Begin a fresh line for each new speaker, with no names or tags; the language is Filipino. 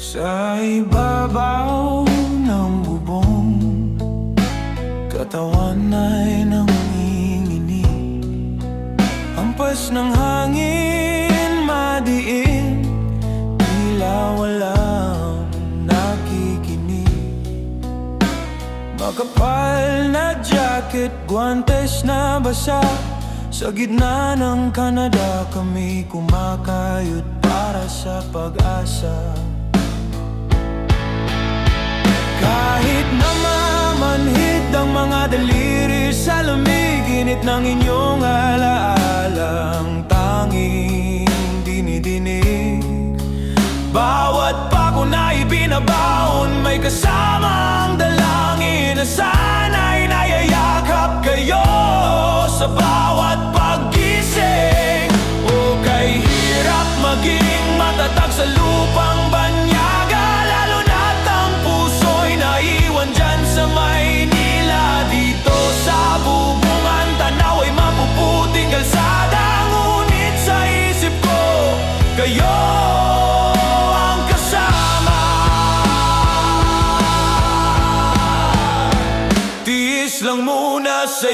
Sa ibabaw ng bubong, katawan ay nanginginig. Hampas ng hangin, madiin, tila walang nakikinig. Makapal na jacket, guwantes na basa. Sa gitna ng Canada kami kumakayod para sa pag-asa. Kahit na mamanhid ang mga daliri sa lamig, init ng inyong alaalang tanging dinidinig. Bawat pako na ibinabaon, may kasamang dalangin na sana'y nayayakap kayo sa bawat paggising. O kay hirap maging matatag sa lupang banyaga, lalo na't ang puso'y naiwan dyan sa Maynila. Dito sa bubungan, tanaw ay mapuputing kalsada, ngunit sa isip ko, kayo ang kasama. Tiis lang muna sa